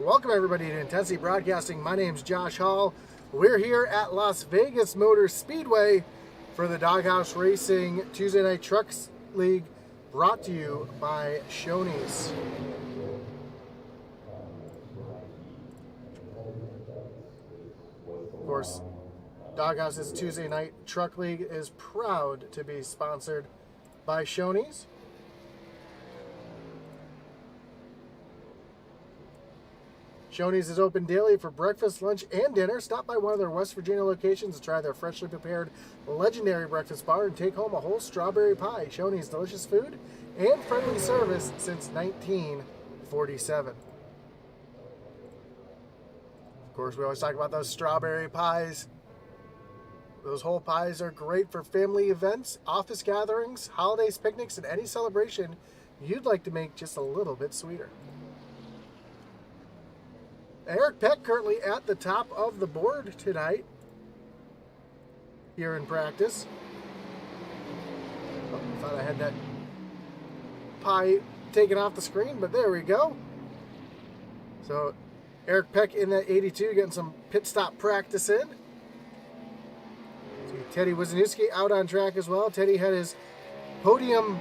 Welcome everybody to Intensity Broadcasting. My name's Josh Hall. We're here at Las Vegas Motor Speedway for the Doghouse Racing Tuesday Night Trucks League, brought to you by Shoney's. Of course, Doghouse's Tuesday Night Truck League is proud to be sponsored by Shoney's. Shoney's is open daily for breakfast, lunch, and dinner. Stop by one of their West Virginia locations to try their freshly prepared legendary breakfast bar and take home a whole strawberry pie. Shoney's, delicious food and friendly service since 1947. Of course, we always talk about those strawberry pies. Those whole pies are great for family events, office gatherings, holidays, picnics, and any celebration you'd like to make just a little bit sweeter. Eric Peck currently at the top of the board tonight here in practice. Oh, thought I had that pie taken off the screen, but there we go. So Eric Peck in that 82 getting some pit stop practice in. See Teddy Wisniewski out on track as well. Teddy had his podium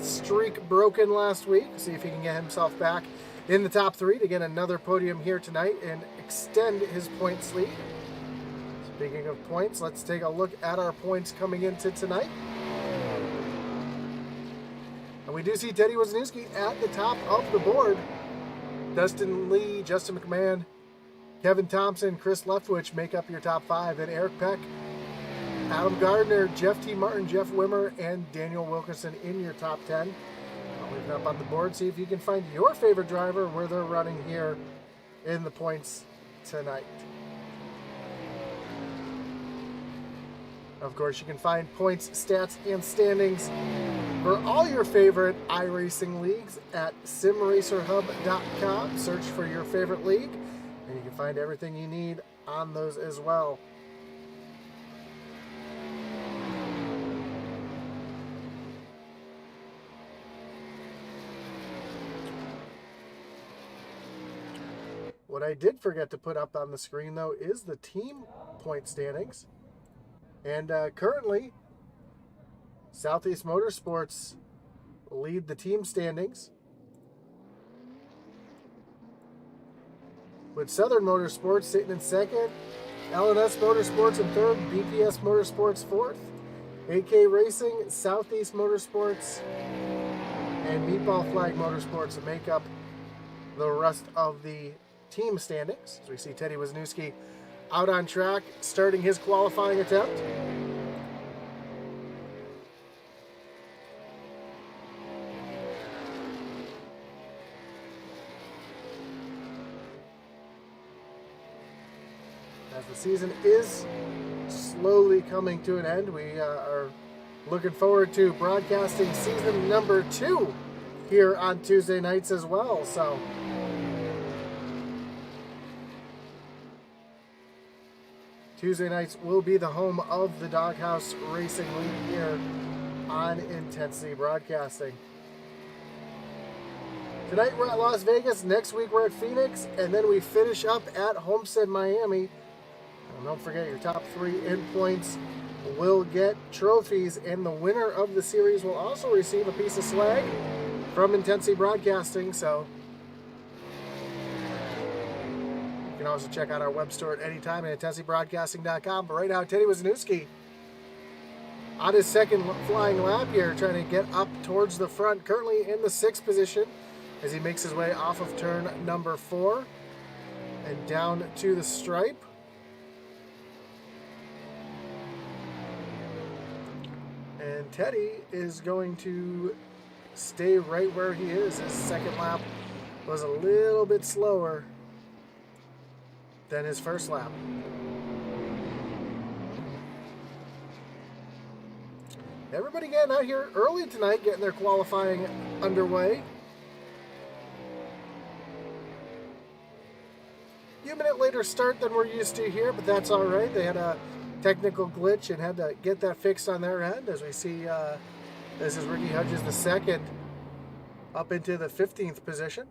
streak broken last week. See if he can get himself back in the top three to get another podium here tonight and extend his points lead. Speaking of points, let's take a look at our points coming into tonight. And we do see Teddy Wisniewski at the top of the board. Dustin Lee, Justin McMahon, Kevin Thompson, Chris Leftwich make up your top five. Then Eric Peck, Adam Gardner, Jeff T. Martin, Jeff Wimmer, and Daniel Wilkerson in your top 10. I'll leave it up on the board. See if you can find your favorite driver where they're running here in the points tonight. Of course, you can find points, stats, and standings for all your favorite iRacing leagues at simracerhub.com. Search for your favorite league, and you can find everything you need on those as well. What I did forget to put up on the screen, though, is the team point standings. And currently, Southeast Motorsports lead the team standings, with Southern Motorsports sitting in second, L&S Motorsports in third, BPS Motorsports fourth, AK Racing, Southeast Motorsports, and Meatball Flag Motorsports make up the rest of the team standings. As we see Teddy Wisniewski out on track, starting his qualifying attempt. as the season is slowly coming to an end. We are looking forward to broadcasting season number 2 here on Tuesday nights as well. So Tuesday nights will be the home of the Doghouse Racing League here on Intensity Broadcasting. Tonight we're at Las Vegas, next week we're at Phoenix, and then we finish up at Homestead, Miami. And don't forget, your top 3 in points will get trophies, and the winner of the series will also receive a piece of swag from Intensity Broadcasting. So you can also check out our web store at any time at intensitybroadcasting.com. But right now, Teddy Wisniewski on his second flying lap here, trying to get up towards the front, currently in the 6th position as he makes his way off of turn number 4 and down to the stripe. And Teddy is going to stay right where he is. His second lap was a little bit slower than his first lap. Everybody getting out here early tonight, getting their qualifying underway. A few minute later start than we're used to here, but that's all right. They had a technical glitch and had to get that fixed on their end. As we see, this is Ricky Hudges the second, up into the 15th position.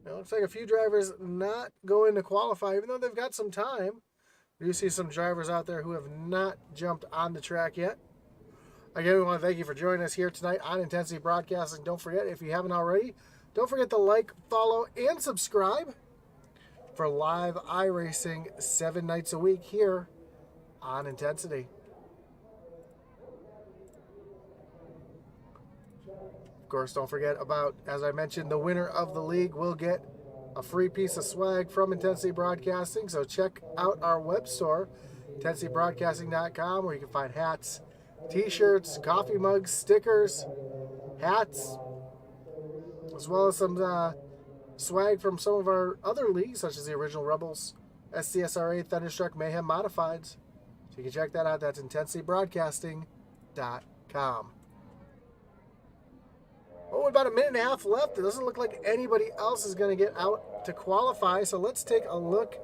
It looks like a few drivers not going to qualify, even though they've got some time. We do see some drivers out there who have not jumped on the track yet. Again, we want to thank you for joining us here tonight on Intensity Broadcasting. Don't forget, if you haven't already, don't forget to like, follow, and subscribe for live iRacing 7 nights a week here on Intensity. Of course, don't forget about, as I mentioned, the winner of the league will get a free piece of swag from Intensity Broadcasting. So check out our web store, intensitybroadcasting.com, where you can find hats, t-shirts, coffee mugs, stickers, hats, as well as some swag from some of our other leagues, such as the Original Rebels, SCSRA, Thunderstruck, Mayhem Modifieds. So you can check that out. That's intensitybroadcasting.com. Oh, about a minute and a half left. It doesn't look like anybody else is going to get out to qualify. So let's take a look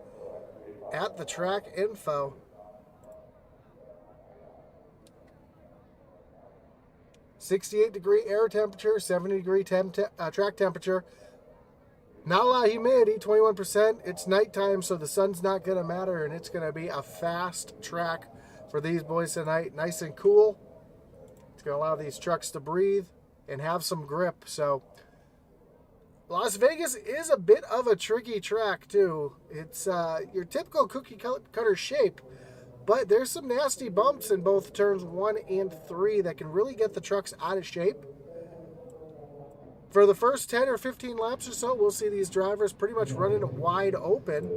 at the track info. .68-degree air temperature, 70-degree track temperature. Not a lot of humidity, 21%. It's nighttime, so the sun's not going to matter, and it's going to be a fast track for these boys tonight. Nice and cool. It's going to allow these trucks to breathe and have some grip. So Las Vegas is a bit of a tricky track, too. It's your typical cookie cutter shape, but there's some nasty bumps in both turns 1 and 3 that can really get the trucks out of shape. For the first 10 or 15 laps or so, we'll see these drivers pretty much running wide open.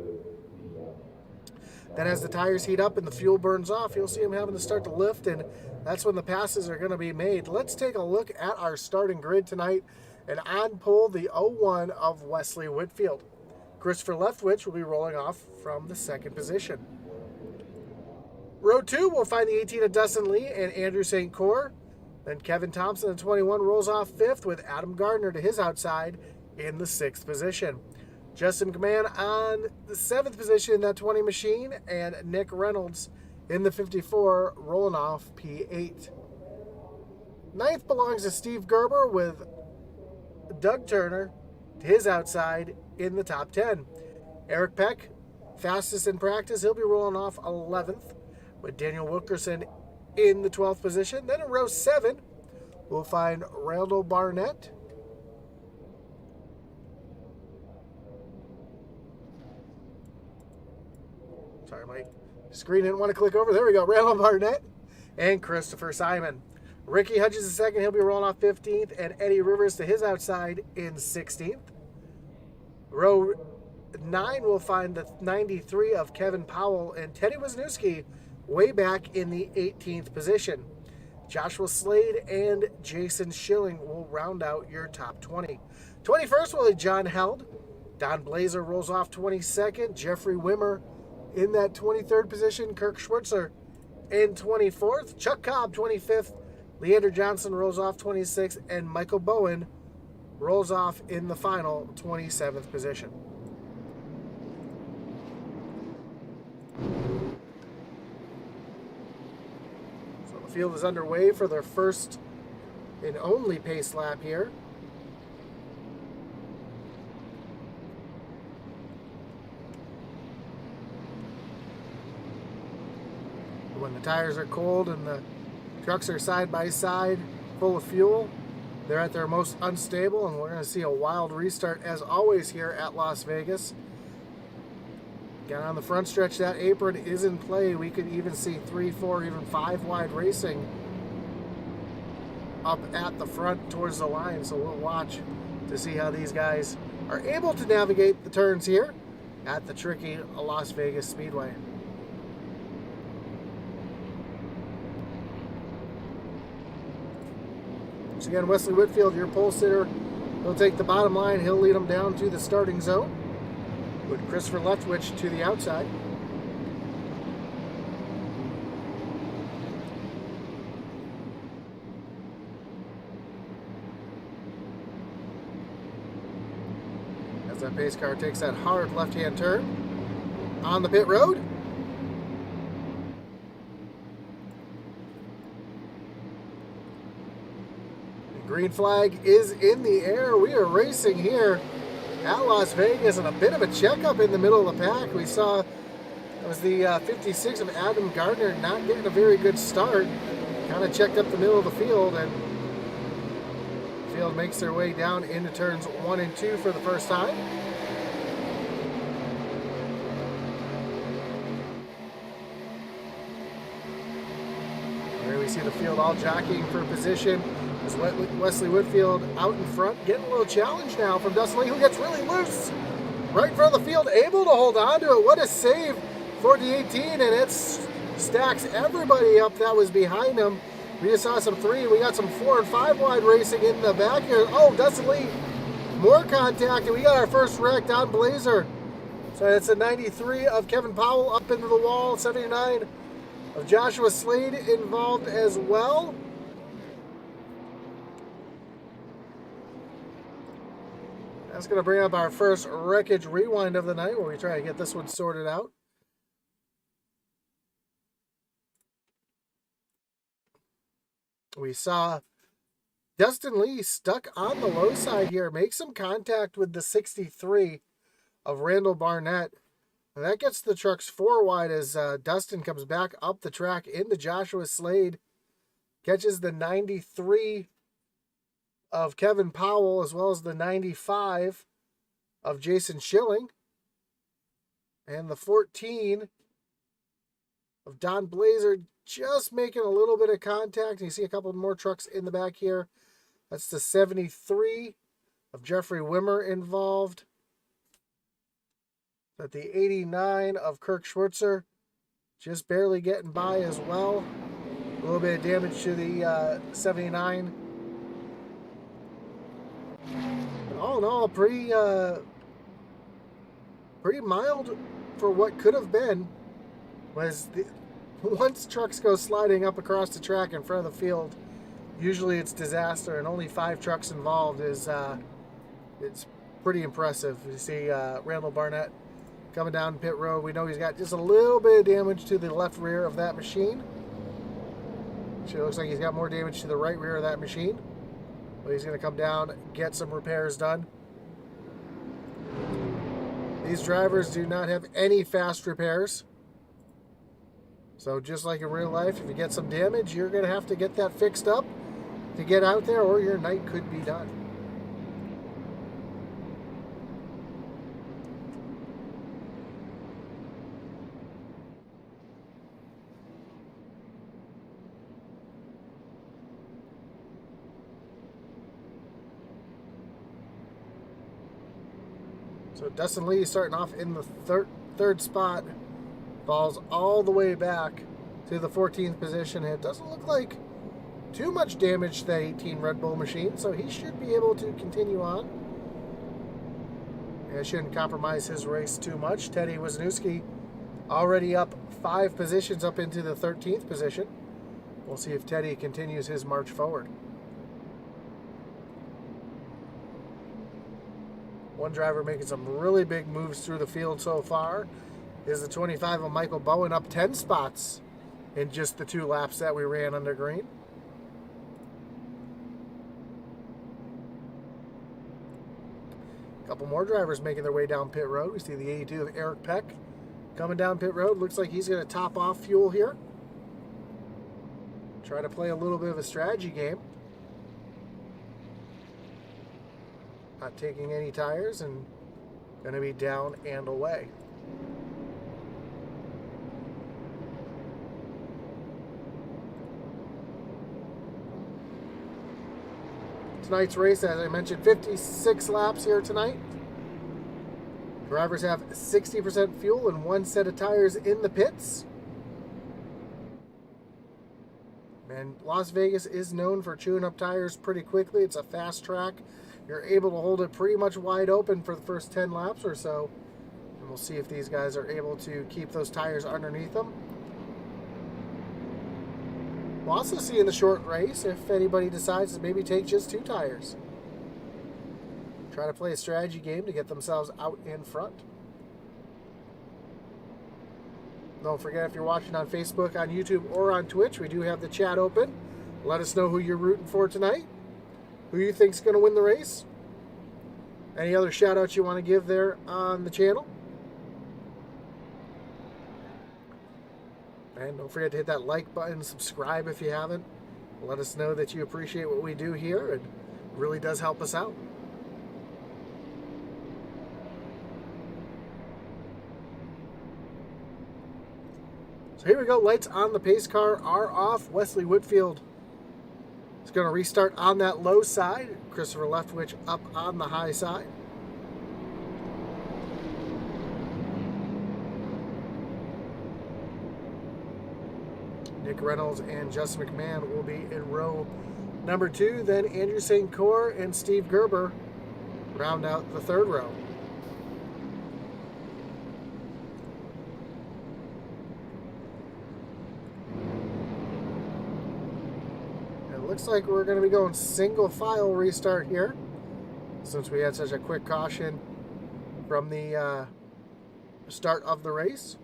Then as the tires heat up and the fuel burns off, you'll see them having to start to lift, and that's when the passes are going to be made. Let's take a look at our starting grid tonight. And on pole, the 01 of Wesley Whitfield. Christopher Leftwich will be rolling off from the 2nd position. Row 2 will find the 18 of Dustin Lee and Andrew St. Cyr. Then Kevin Thompson, the 21, rolls off 5th with Adam Gardner to his outside in the 6th position. Justin McMahon on the 7th position in that 20 machine, and Nick Reynolds in the 54 rolling off P8. 9th belongs to Steve Gerber with Doug Turner to his outside in the top 10. Eric Peck, fastest in practice, he'll be rolling off 11th with Daniel Wilkerson in the 12th position. Then in row 7, we'll find Randall Barnett. Sorry, my screen didn't want to click over. There we go. Randall Barnett and Christopher Simon. Ricky Hudges the second. He'll be rolling off 15th. And Eddie Rivers to his outside in 16th. Row 9 will find the 93 of Kevin Powell and Teddy Wisniewski way back in the 18th position. Joshua Slade and Jason Schilling will round out your top 20. 21st will be John Held. Don Blazer rolls off 22nd. Jeffrey Wimmer In that 23rd position, Kirk Schwartzer in 24th. Chuck Cobb, 25th. Leander Johnson rolls off 26th. And Michael Bowen rolls off in the final 27th position. So the field is underway for their first and only pace lap here. When the tires are cold and the trucks are side by side, full of fuel, they're at their most unstable, and we're going to see a wild restart as always here at Las Vegas. Again, on the front stretch, that apron is in play. We could even see 3, 4, even 5 wide racing up at the front towards the line. So we'll watch to see how these guys are able to navigate the turns here at the tricky Las Vegas Speedway. Once again, Wesley Whitfield, your pole sitter, he'll take the bottom line. He'll lead them down to the starting zone with Christopher Leftwich to the outside. As that pace car takes that hard left-hand turn on the pit road. Green flag is in the air. We are racing here at Las Vegas, and a bit of a checkup in the middle of the pack. We saw it was the 56 of Adam Gardner not getting a very good start. Kind of checked up the middle of the field, and the field makes their way down into turns 1 and 2 for the first time. There we see the field all jockeying for position. Wesley Whitfield out in front, getting a little challenge now from Dustin Lee, who gets really loose right in front of the field, able to hold on to it. What a save for the 18, and it stacks everybody up that was behind him. We just saw some 3, we got some 4 and 5 wide racing in the back here. Oh, Dustin Lee, more contact, and we got our first wreck, Don Blazer. So it's a 93 of Kevin Powell up into the wall, 79 of Joshua Slade involved as well. That's going to bring up our first wreckage rewind of the night, where we try to get this one sorted out. We saw Dustin Lee stuck on the low side here, make some contact with the 63 of Randall Barnett. And that gets the trucks 4 wide as Dustin comes back up the track into Joshua Slade. Catches the 93 of Kevin Powell, as well as the 95 of Jason Schilling, and the 14 of Don Blazer, just making a little bit of contact. You see a couple more trucks in the back here. That's the 73 of Jeffrey Wimmer involved. But the 89 of Kirk Schwartzer just barely getting by as well. A little bit of damage to the 79. All in all, pretty mild for what could have been. Once trucks go sliding up across the track in front of the field, usually it's disaster, and only 5 trucks involved is it's pretty impressive. You see Randall Barnett coming down pit road. We know he's got just a little bit of damage to the left rear of that machine. Actually, it looks like he's got more damage to the right rear of that machine. But he's going to come down, get some repairs done. These drivers do not have any fast repairs. So just like in real life, if you get some damage, you're going to have to get that fixed up to get out there, or your night could be done. So Dustin Lee starting off in the third spot, falls all the way back to the 14th position. It doesn't look like too much damage to that 18 Red Bull machine, so he should be able to continue on. It shouldn't compromise his race too much. Teddy Wisniewski Already up 5 positions up into the 13th position. We'll see if Teddy continues his march forward. One driver making some really big moves through the field so far is the 25 of Michael Bowen, up 10 spots in just the 2 laps that we ran under green. A couple more drivers making their way down pit road. We see the 82 of Eric Peck coming down pit road. Looks like he's going to top off fuel here. Try to play a little bit of a strategy game. Not taking any tires and going to be down and away. Tonight's race, as I mentioned, 56 laps here tonight. Drivers have 60% fuel and 1 set of tires in the pits. And Las Vegas is known for chewing up tires pretty quickly. It's a fast track. You're able to hold it pretty much wide open for the first 10 laps or so. And we'll see if these guys are able to keep those tires underneath them. We'll also see in the short race if anybody decides to maybe take just 2 tires. Try to play a strategy game to get themselves out in front. Don't forget, if you're watching on Facebook, on YouTube, or on Twitch, we do have the chat open. Let us know who you're rooting for tonight. Who you think's going to win the race. Any other shout outs you want to give there on the channel. And don't forget to hit that like button, subscribe if you haven't. Let us know that you appreciate what we do here. It really does help us out. So here we go. Lights on the pace car are off. Wesley Whitfield is going to restart on that low side. Christopher Leftwich up on the high side. Nick Reynolds and Justin McMahon will be in row number 2. Then Andrew St. Cyr and Steve Gerber round out the 3rd row. Looks like we're going to be going single file restart here since we had such a quick caution from the start of the race.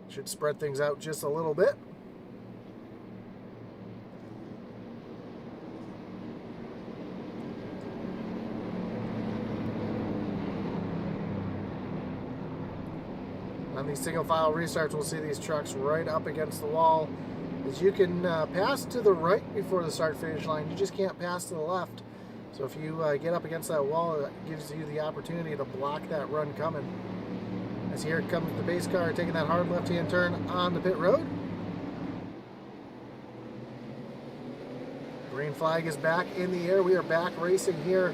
Should spread things out just a little bit. On these single file restarts, we'll see these trucks right up against the wall. As you can pass to the right before the start-finish line, you just can't pass to the left. So if you get up against that wall, it gives you the opportunity to block that run coming. As here comes the base car taking that hard left-hand turn on the pit road. Green flag is back in the air. We are back racing here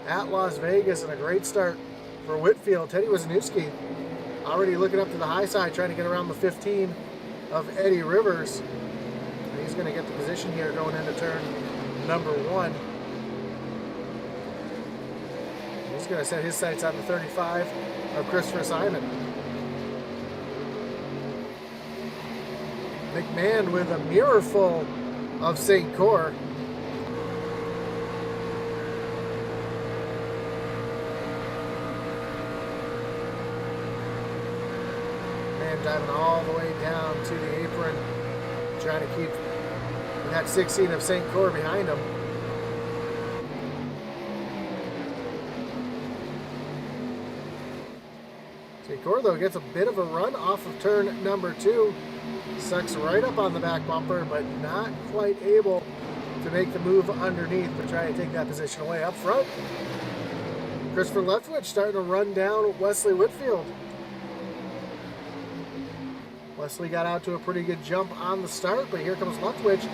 at Las Vegas, and a great start for Whitfield. Teddy Wisniewski already looking up to the high side, trying to get around the 15 of Eddie Rivers. He's going to get the position here going into turn number 1. He's going to set his sights on the 35 of Christopher Simon. McMahon with a mirror full of St. Cyr. Man diving all the way down to the apron, trying to keep that 16 of St. Cyr behind him. St. Cyr, though, gets a bit of a run off of turn number 2. Sucks right up on the back bumper, but not quite able to make the move underneath, but trying to take that position away up front. Christopher Leftwich starting to run down Wesley Whitfield. Wesley got out to a pretty good jump on the start, but here comes Leftwich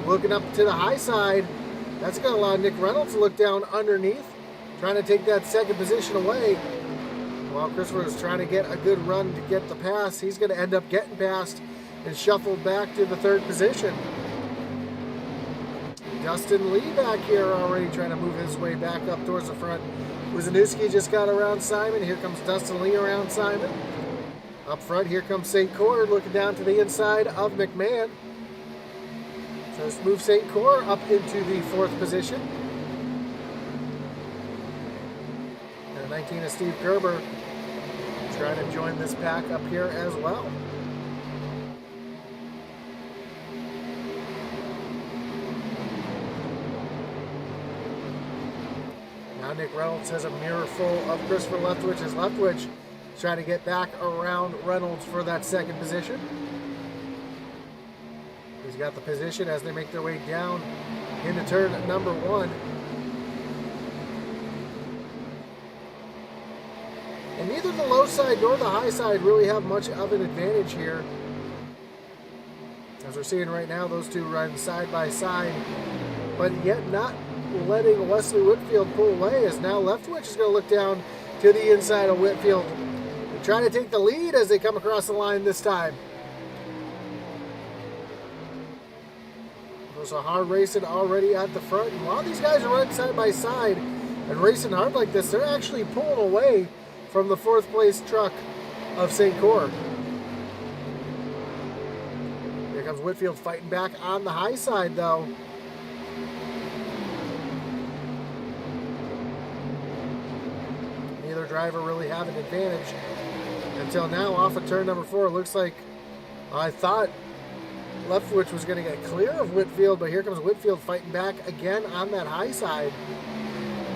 looking up to the high side. That's going to allow Nick Reynolds to look down underneath, trying to take that second position away. While Christopher is trying to get a good run to get the pass, he's going to end up getting past and shuffled back to the 3rd position. Dustin Lee back here already trying to move his way back up towards the front. Wisniewski just got around Simon. Here comes Dustin Lee around Simon. Up front, here comes St. Cord looking down to the inside of McMahon. So let's move St. Cord up into the 4th position. And 19 is Steve Gerber trying to join this pack up here as well. Now Nick Reynolds has a mirror full of Christopher Leftwich as Leftwich trying to get back around Reynolds for that 2nd position. He's got the position as they make their way down into turn number 1. And neither the low side nor the high side really have much of an advantage here. As we're seeing right now, those two run side by side, but yet not letting Wesley Whitfield pull away, as now Leftwich is going to look down to the inside of Whitfield and try to take the lead as they come across the line this time. There's a hard racing already at the front, and while these guys are running side by side and racing hard like this, they're actually pulling away from the 4th place truck of St. Cord. Here comes Whitfield fighting back on the high side though. Neither driver really have an advantage until now. Off of turn number 4, looks like I thought Leftwich was going to get clear of Whitfield, but here comes Whitfield fighting back again on that high side.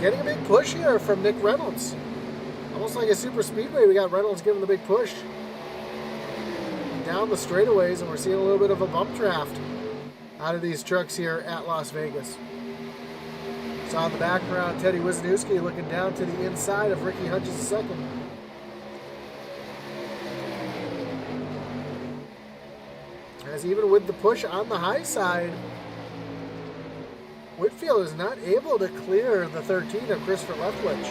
Getting a big push here from Nick Reynolds. Almost like a super speedway, we got Reynolds giving the big push down the straightaways, and we're seeing a little bit of a bump draft out of these trucks here at Las Vegas. Saw in the background Teddy Wisniewski looking down to the inside of Ricky Hutchins II. As even with the push on the high side, Whitfield is not able to clear the 13 of Christopher Leftwich.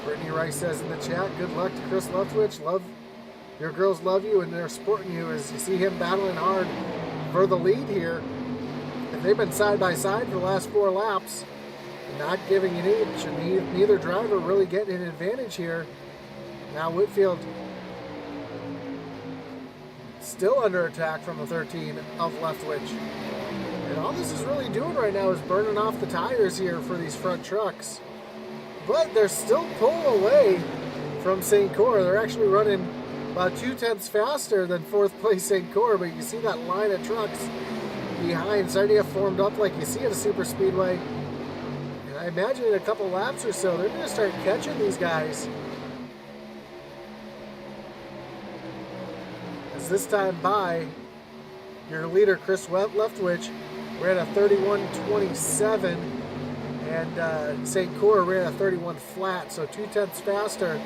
Brittany Rice says in the chat, good luck to Chris Leftwich. Your girls love you and they're supporting you as you see him battling hard for the lead here. And they've been side by side for the last 4 laps. Not giving an inch, and neither driver really getting an advantage here. Now Whitfield still under attack from the 13 of Leftwich. And all this is really doing right now is burning off the tires here for these front trucks. But they're still pulling away from St. Cord. They're actually running about 2/10 faster than 4th place St. Cord, but you can see that line of trucks behind starting to get formed up like you see at a super speedway. I imagine in a couple laps or so, they're going to start catching these guys. As this time by, your leader, Chris Leftwich, ran a 31.27, and St. Cord ran a 31 flat, so 2/10 faster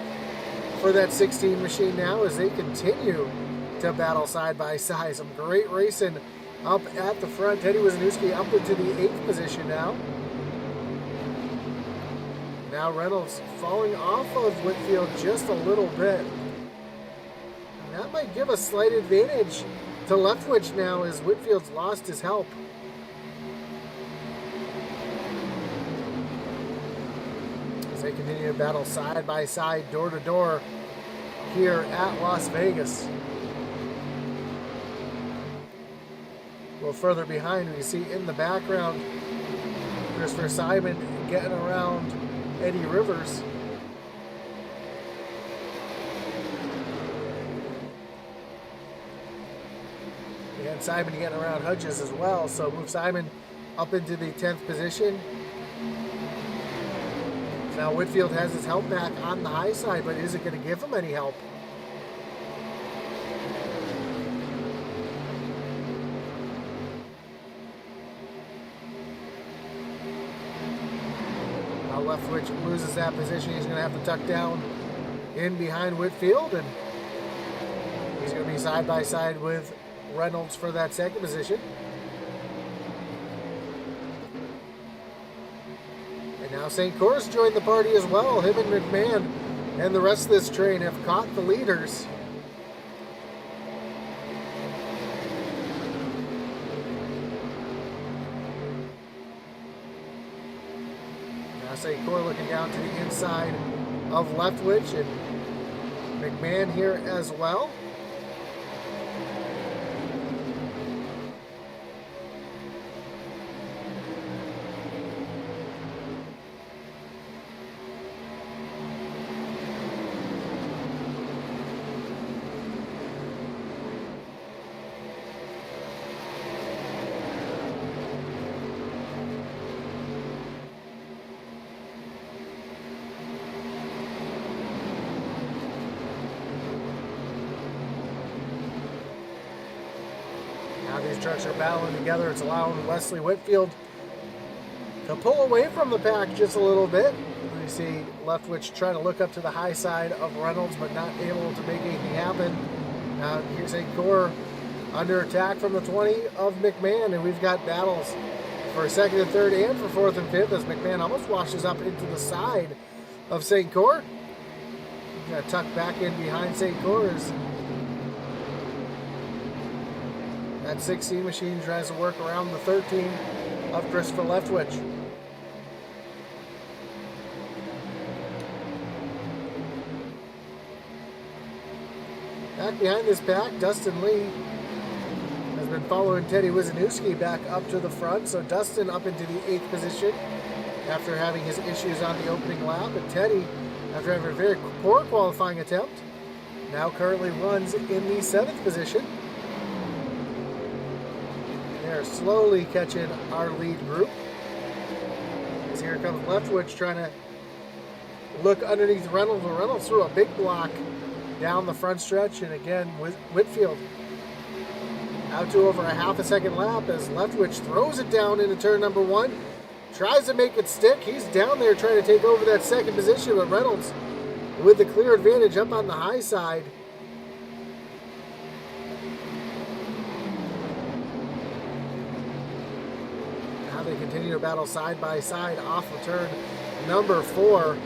for that 16 machine now as they continue to battle side by side. Some great racing up at the front. Teddy Wisniewski up into the 8th position now. Now Reynolds falling off of Whitfield just a little bit. And that might give a slight advantage to Leftwich now as Whitfield's lost his help. As they continue to battle side by side, door to door here at Las Vegas. A little further behind, we see in the background Christopher Simon getting around Eddie Rivers. And Simon getting around Hudges as well, so move Simon up into the 10th position. Now Whitfield has his help back on the high side, but is it going to give him any help? Now Leftwich loses that position. He's going to have to tuck down in behind Whitfield, and he's going to be side by side with Reynolds for that second position. And now St. Cord's joined the party as well. Him and McMahon and the rest of this train have caught the leaders. St. Cor looking down to the inside of Leftwich, and McMahon here as well. Now these trucks are battling together. It's allowing Wesley Whitfield to pull away from the pack just a little bit. You see Leftwich trying to look up to the high side of Reynolds, but not able to make anything happen. Now here's St. Cor under attack from the 20 of McMahon, and we've got battles for second and third and for fourth and fifth as McMahon almost washes up into the side of St. Cor. Got to tuck back in behind St. Cor as that 16 machine tries to work around the 13 of Christopher Leftwich. Back behind this pack, Dustin Lee has been following Teddy Wisniewski back up to the front. So Dustin up into the 8th position after having his issues on the opening lap. And Teddy, after having a very poor qualifying attempt, now currently runs in the 7th position. They're slowly catching our lead group. As here comes Leftwich trying to look underneath Reynolds. Reynolds threw a big block down the front stretch, and again Whitfield out to over a half a second lap as Leftwich throws it down into turn number 1, tries to make it stick. He's down there trying to take over that second position, but Reynolds with the clear advantage up on the high side. Now they continue to battle side by side off of turn number 4.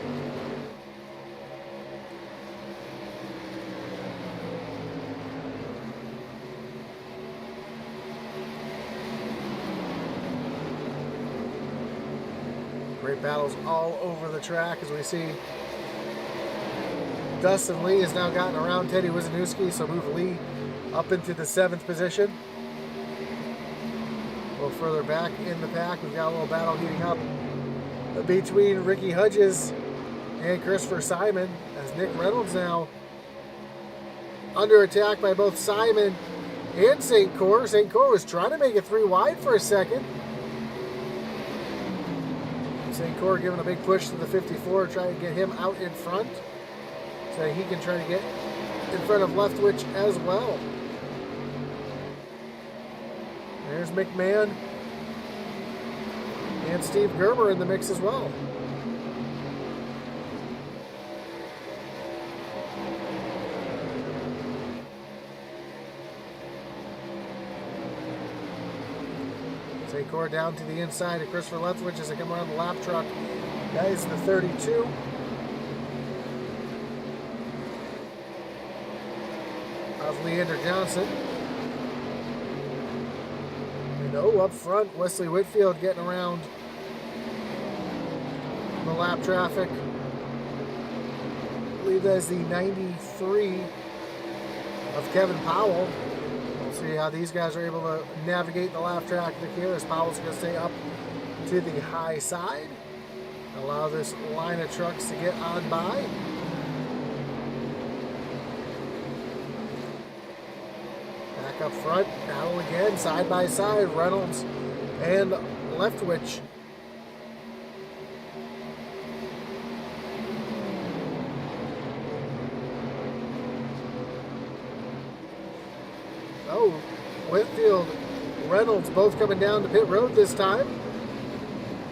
Great battles all over the track as we see Dustin Lee has now gotten around Teddy Wisniewski, so move Lee up into the 7th position. A little further back in the pack, we've got a little battle heating up between Ricky Hudges and Christopher Simon as Nick Reynolds now under attack by both Simon and St. Cor. St. Cor was trying to make it 3 wide for a second. St. Cor giving a big push to the 54, trying to get him out in front so he can try to get in front of Leftwich as well. There's McMahon and Steve Gerber in the mix as well. St. Cor down to the inside of Christopher Leftwich as they come around the lap truck. That is the 32. Of Leander Johnson. And up front, Wesley Whitfield getting around the lap traffic. I believe that is the 93 of Kevin Powell. See how these guys are able to navigate the lap track here as Powell's going to stay up to the high side. Allow this line of trucks to get on by. Back up front, battle again, side by side, Reynolds and Leftwich. Oh, Whitfield, Reynolds both coming down to pit road this time.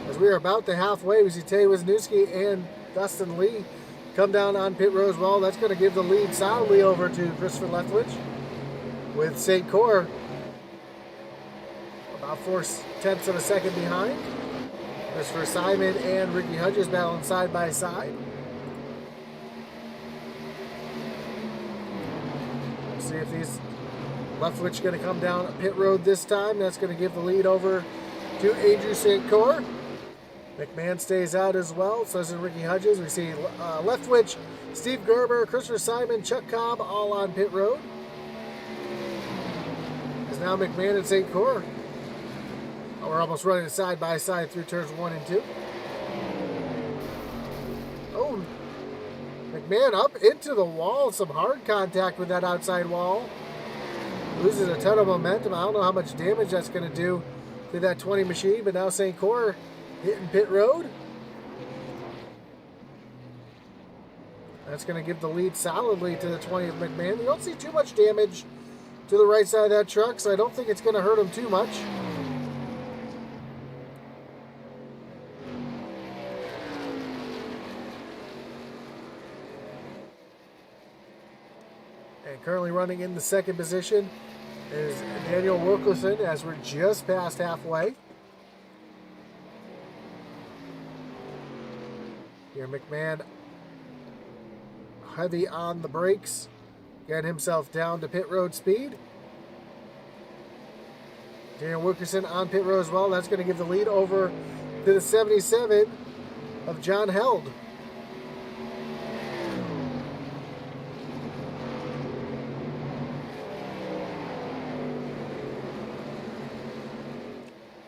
As we are about to halfway, we see Teddy Wisniewski and Dustin Lee come down on pit road as well. That's going to give the lead solidly over to Christopher Leftwich, with St. Cor about 4/10 of a second behind. Christopher Simon and Ricky Hudges battling side by side. We'll see if these Leftwich going to come down pit road this time. That's going to give the lead over to Andrew St. Cor. McMahon stays out as well. So does Ricky Hudges. We see Leftwich, Steve Gerber, Christopher Simon, Chuck Cobb all on pit road. Is now McMahon and St. Cor. Oh, we're almost running side by side through turns 1 and 2. Oh, McMahon up into the wall. Some hard contact with that outside wall. Loses a ton of momentum. I don't know how much damage that's going to do to that 20 machine, but now St. Cor hitting pit road. That's going to give the lead solidly to the 20 of McMahon. You don't see too much damage to the right side of that truck, so I don't think it's going to hurt him too much. And currently running in the second position is Daniel Wilkerson as we're just past halfway. Here McMahon heavy on the brakes, getting himself down to pit road speed. Daniel Wilkerson on pit road as well. That's going to give the lead over to the 77 of John Held.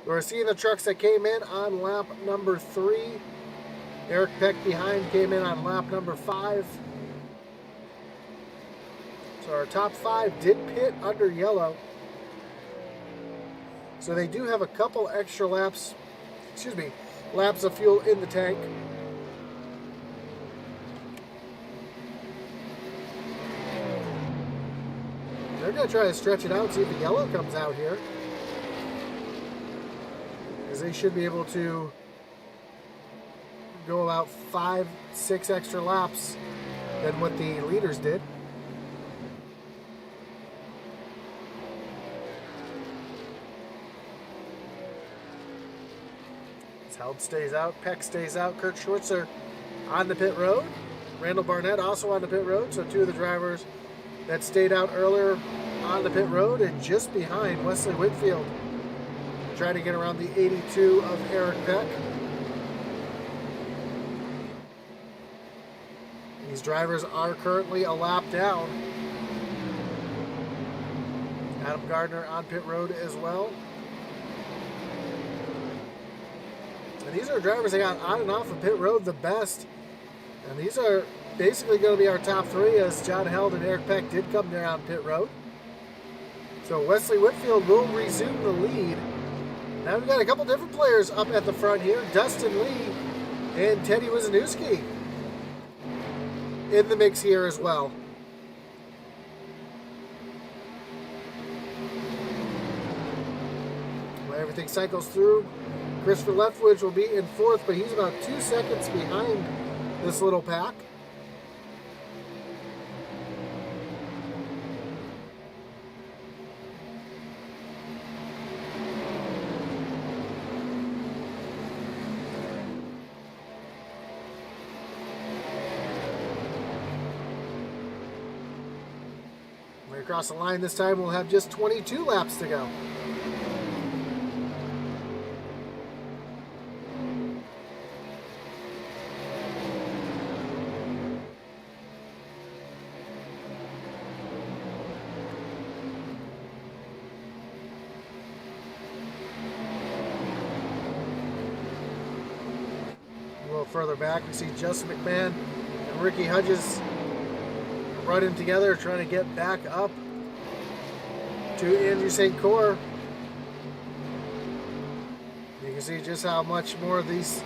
We're seeing the trucks that came in on lap number 3. Eric Peck behind came in on lap number 5. So our top 5 did pit under yellow. So they do have a couple extra laps, laps of fuel in the tank. They're going to try to stretch it out, see if the yellow comes out here. Because they should be able to go about 5-6 extra laps than what the leaders did. Held stays out, Peck stays out, Kurt Schwartzer on the pit road. Randall Barnett also on the pit road, so 2 of the drivers that stayed out earlier on the pit road, and just behind Wesley Whitfield trying to get around the 82 of Eric Peck. These drivers are currently a lap down. Adam Gardner on pit road as well. And these are drivers that got on and off of pit road the best. And these are basically going to be our top 3, as John Held and Eric Peck did come there on pit road. So Wesley Whitfield will resume the lead. Now we've got a couple different players up at the front here. Dustin Lee and Teddy Wisniewski in the mix here as well. When everything cycles through, Christopher Leftwich will be in 4th, but he's about 2 seconds behind this little pack. When we cross the line this time, we'll have just 22 laps to go. Further back, we see Justin McMahon and Ricky Hudges running together, trying to get back up to Andrew St. Cor. You can see just how much more of these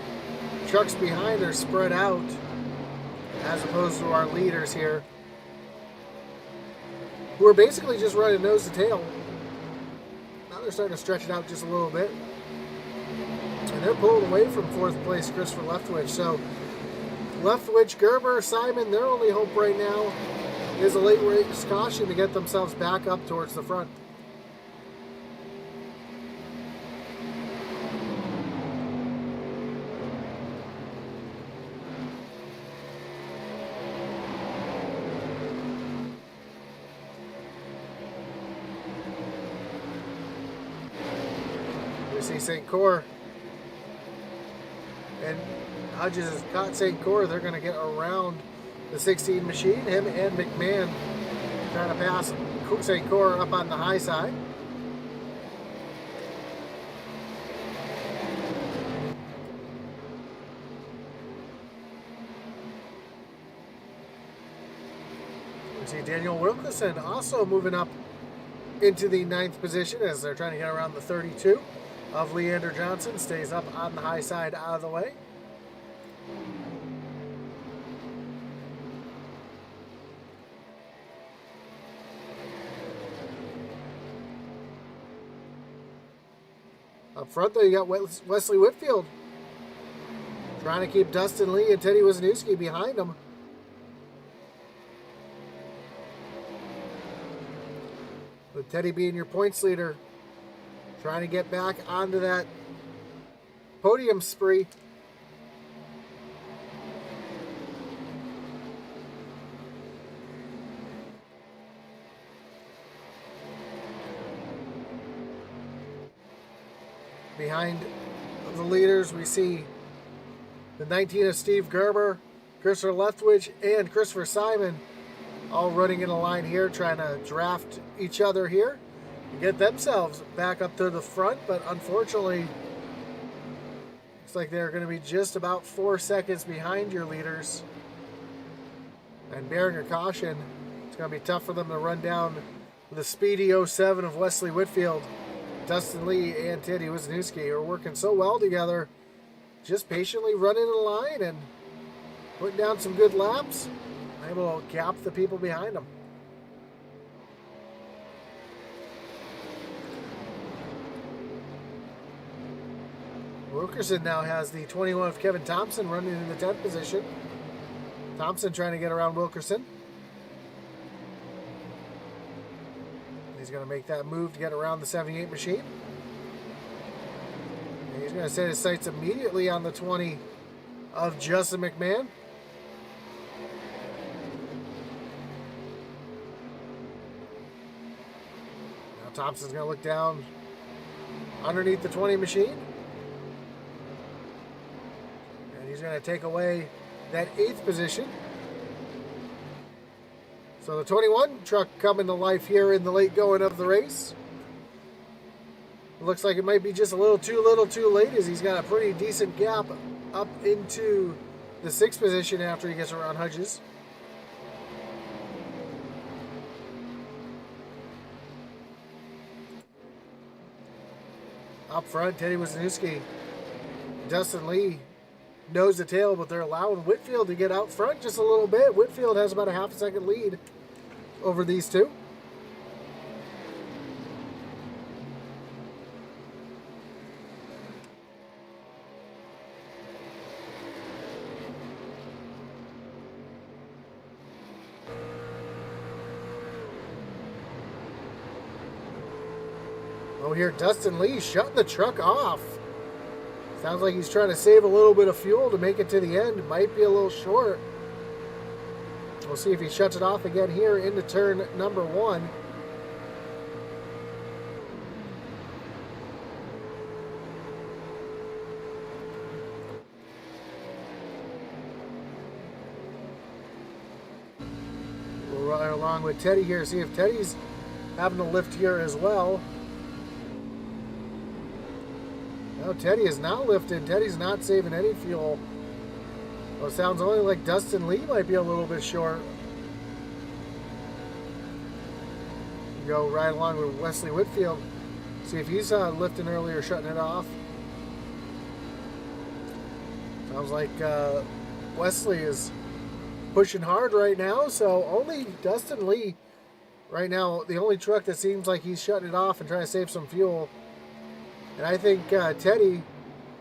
trucks behind are spread out as opposed to our leaders here, who are basically just running nose to tail. Now they're starting to stretch it out just a little bit. And they're pulling away from 4th place Christopher Leftwich. So Leftwich, Gerber, Simon, their only hope right now is a late race caution to get themselves back up towards the front. We see St. Cor Hodges has caught St. Cyr. They're going to get around the 16 machine. Him and McMahon trying to pass St. Cyr up on the high side. We see Daniel Wilkerson also moving up into the 9th position as they're trying to get around the 32 of Leander Johnson. Stays up on the high side out of the way. Up front, though, you got Wesley Whitfield trying to keep Dustin Lee and Teddy Wisniewski behind him. With Teddy being your points leader, trying to get back onto that podium spree. Behind the leaders, we see the 19 of Steve Gerber, Christopher Leftwich, and Christopher Simon all running in a line here, trying to draft each other here and get themselves back up to the front. But unfortunately, looks like they're going to be just about 4 seconds behind your leaders. And bearing a caution, it's going to be tough for them to run down the speedy 07 of Wesley Whitfield. Dustin Lee and Teddy Wisniewski are working so well together, just patiently running in a line and putting down some good laps, able to gap the people behind them. Wilkerson now has the 21 of Kevin Thompson running in the 10th position. Thompson trying to get around Wilkerson. He's going to make that move to get around the 78 machine. And he's going to set his sights immediately on the 20 of Justin McMahon. Now Thompson's going to look down underneath the 20 machine. And he's going to take away that 8th position. So the 21 truck coming to life here in the late going of the race. Looks like it might be just a little too late, as he's got a pretty decent gap up into the 6th position after he gets around Hodges. Up front, Teddy Wisniewski, Dustin Lee, nose to tail, but they're allowing Whitfield to get out front just a little bit. Whitfield has about a half a second lead over these two. Oh, here Dustin Lee shutting the truck off. Sounds like he's trying to save a little bit of fuel to make it to the end. Might be a little short. We'll see if he shuts it off again here into turn number 1. We'll run along with Teddy here, see if Teddy's having to lift here as well. No, Teddy is not lifting. Teddy's not saving any fuel. Well, it sounds only like Dustin Lee might be a little bit short. Go right along with Wesley Whitfield. See if he's lifting early or shutting it off. Sounds like Wesley is pushing hard right now. So only Dustin Lee right now, the only truck that seems like he's shutting it off and trying to save some fuel. And I think Teddy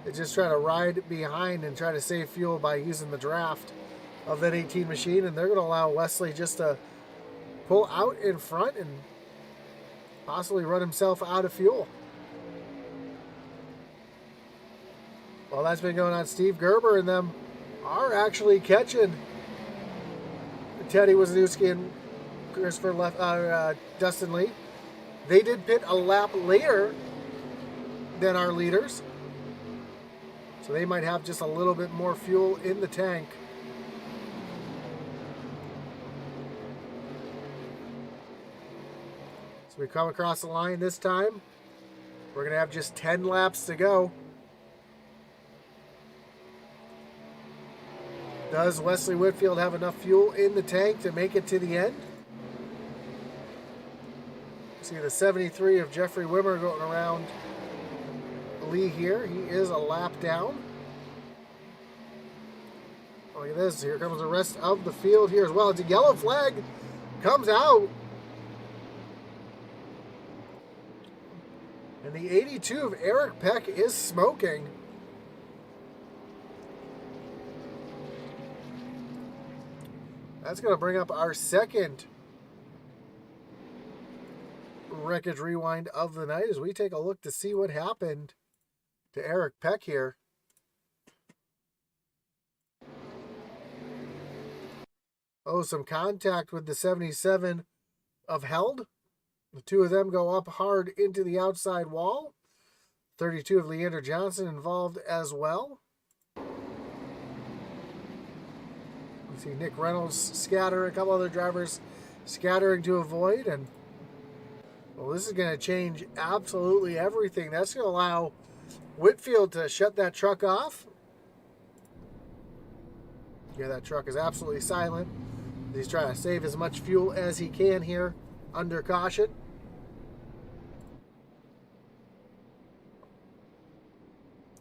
is just trying to ride behind and try to save fuel by using the draft of that 18 machine. And they're going to allow Wesley just to pull out in front and possibly run himself out of fuel. Well, that's been going on. Steve Gerber and them are actually catching Teddy Wisniewski and Dustin Lee. They did pit a lap later than our leaders. So they might have just a little bit more fuel in the tank. So we come across the line this time. We're going to have just 10 laps to go. Does Wesley Whitfield have enough fuel in the tank to make it to the end? See the 73 of Jeffrey Wimmer going around Lee here. He is a lap down. Look at this. Here comes the rest of the field here as well. It's a yellow flag. Comes out. And the 82 of Eric Peck is smoking. That's going to bring up our second wreckage rewind of the night as we take a look to see what happened to Eric Peck here. Oh, some contact with the 77 of Held. The two of them go up hard into the outside wall. 32 of Leander Johnson involved as well. We see Nick Reynolds scatter, a couple other drivers scattering to avoid, and well, this is going to change absolutely everything. That's going to allow Whitfield to shut that truck off. Yeah, that truck is absolutely silent. He's trying to save as much fuel as he can here under caution.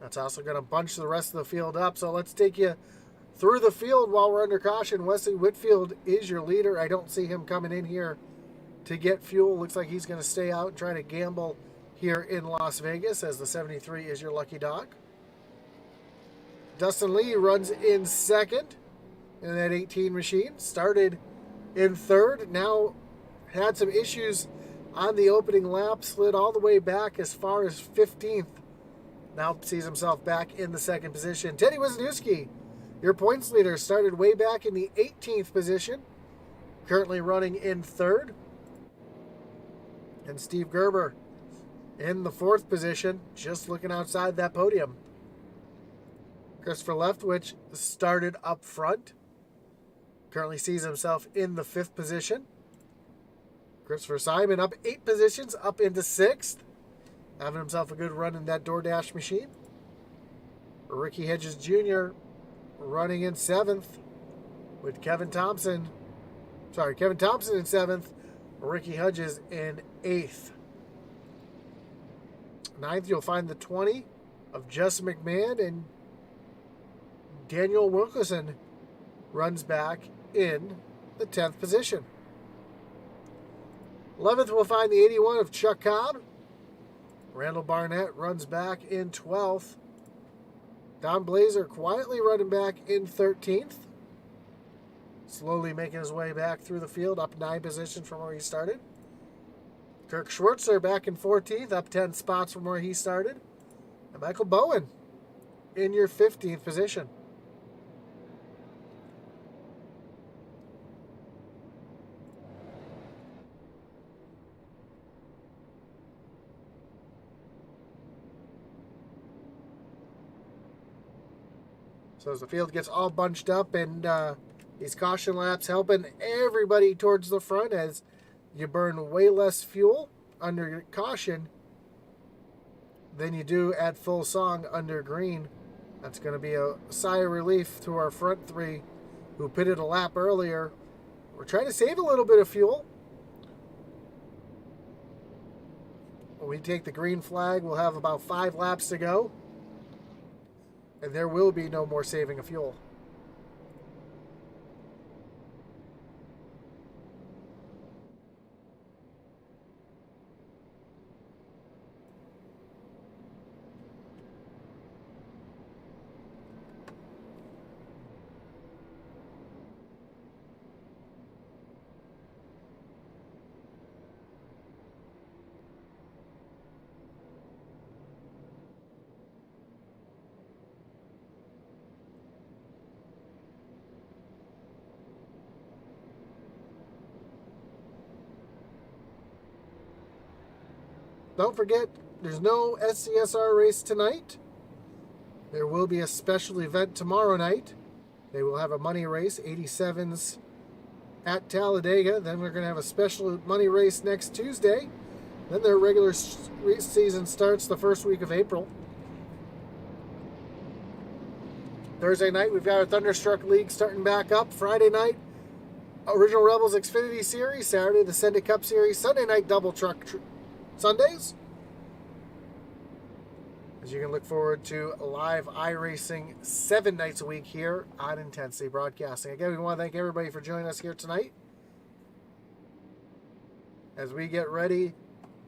That's also going to bunch the rest of the field up. So let's take you through the field while we're under caution. Wesley Whitfield is your leader. I don't see him coming in here to get fuel. Looks like he's going to stay out and try to gamble here in Las Vegas, as the 73 is your lucky dog. Dustin Lee runs in second in that 18 machine. Started in third. Now had some issues on the opening lap. Slid all the way back as far as 15th. Now sees himself back in the second position. Teddy Wisniewski, your points leader, started way back in the 18th position. Currently running in third. And Steve Gerber in the fourth position, just looking outside that podium. Christopher Leftwich started up front. Currently sees himself in the fifth position. Christopher Simon up 8 positions, up into sixth. Having himself a good run in that DoorDash machine. Ricky Hedges Jr. running in seventh with Kevin Thompson in 7th. Ricky Hedges in 8th. 9th, you'll find the 20 of Justin McMahon, and Daniel Wilkerson runs back in the 10th position. 11th, we'll find the 81 of Chuck Cobb. Randall Barnett runs back in 12th. Don Blazer quietly running back in 13th. Slowly making his way back through the field, up 9 positions from where he started. Kirk Schwartzer back in 14th, up 10 spots from where he started. And Michael Bowen in your 15th position. So as the field gets all bunched up, and these caution laps helping everybody towards the front as you burn way less fuel under caution than you do at full song under green. That's going to be a sigh of relief to our front three who pitted a lap earlier. We're trying to save a little bit of fuel. When we take the green flag, we'll have about 5 laps to go. And there will be no more saving of fuel. Don't forget, there's no SCSR race tonight. There will be a special event tomorrow night. They will have a money race, 87s at Talladega. Then we're going to have a special money race next Tuesday. Then their regular season starts the first week of April. Thursday night, we've got our Thunderstruck League starting back up. Friday night, Original Rebels Xfinity Series. Saturday, the Send It Cup Series. Sunday night, Double Truck Sundays. As you can look forward to live iRacing 7 nights a week here on Intensity Broadcasting. Again, we want to thank everybody for joining us here tonight as we get ready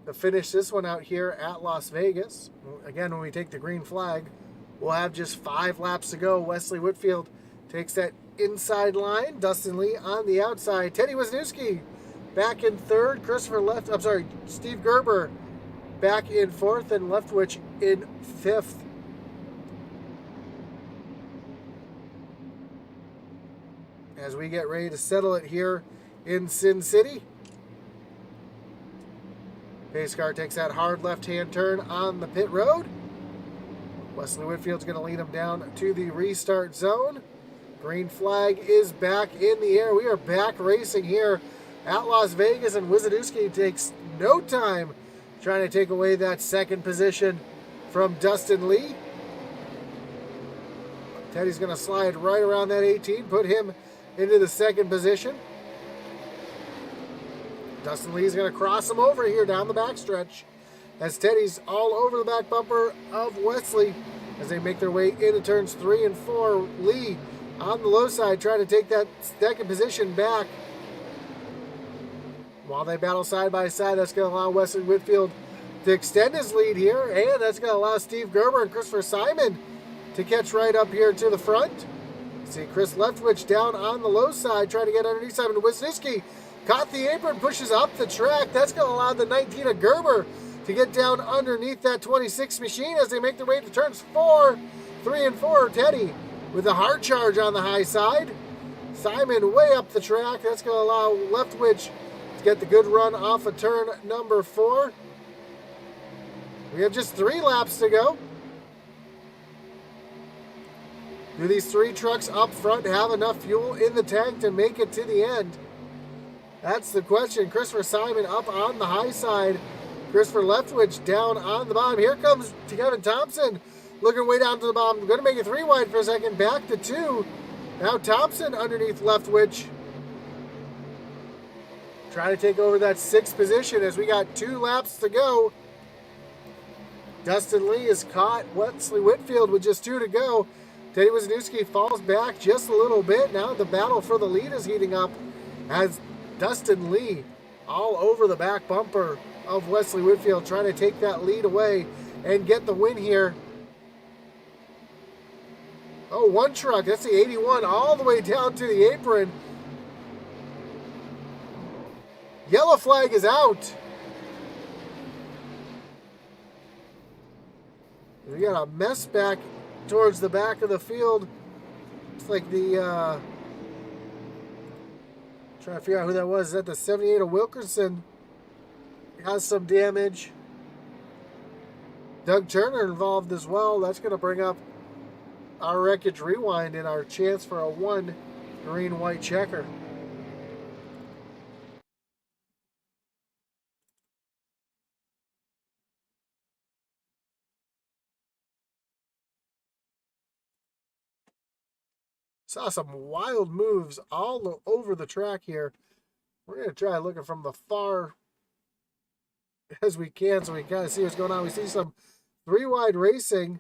to finish this one out here at Las Vegas. Again, when we take the green flag, we'll have just 5 laps to go. Wesley Whitfield takes that inside line. Dustin Lee on the outside. Teddy Wisniewski back in third. Steve Gerber back in fourth, and Leftwich in fifth. As we get ready to settle it here in Sin City. Pace car takes that hard left-hand turn on the pit road. Wesley Whitfield's going to lead him down to the restart zone. Green flag is back in the air. We are back racing here at Las Vegas, and Wisniewski takes no time trying to take away that second position from Dustin Lee. Teddy's going to slide right around that 18, put him into the second position. Dustin Lee's going to cross him over here down the backstretch as Teddy's all over the back bumper of Wesley as they make their way into turns 3 and 4. Lee on the low side trying to take that second position back. While they battle side by side, that's going to allow Wesley Whitfield to extend his lead here, and that's going to allow Steve Gerber and Christopher Simon to catch right up here to the front. See Chris Leftwich down on the low side trying to get underneath Simon. Wisniewski caught the apron, pushes up the track. That's going to allow the 19 of Gerber to get down underneath that 26 machine as they make their way to turns 3 and 4. Teddy with a hard charge on the high side. Simon way up the track. That's going to allow Leftwich to get the good run off of turn number 4. We have just 3 laps to go. Do these 3 trucks up front have enough fuel in the tank to make it to the end? That's the question. Christopher Simon up on the high side. Christopher Leftwich down on the bottom. Here comes Kevin Thompson looking way down to the bottom. Going to make it 3 wide for a second. Back to 2. Now Thompson underneath Leftwich. Trying to take over that 6th position as we got 2 laps to go. Dustin Lee is caught. Wesley Whitfield with just 2 to go. Teddy Wisniewski falls back just a little bit. Now the battle for the lead is heating up as Dustin Lee all over the back bumper of Wesley Whitfield trying to take that lead away and get the win here. Oh, 1 truck. That's the 81 all the way down to the apron. Yellow flag is out. We got a mess back towards the back of the field. It's like the trying to figure out who that was. Is that the 78 of Wilkerson? Has some damage. Doug Turner involved as well. That's going to bring up our wreckage rewind and our chance for a 1 green-white checker. Saw some wild moves all over the track here. We're going to try looking from the far as we can so we kind of see what's going on. We see some 3-wide racing.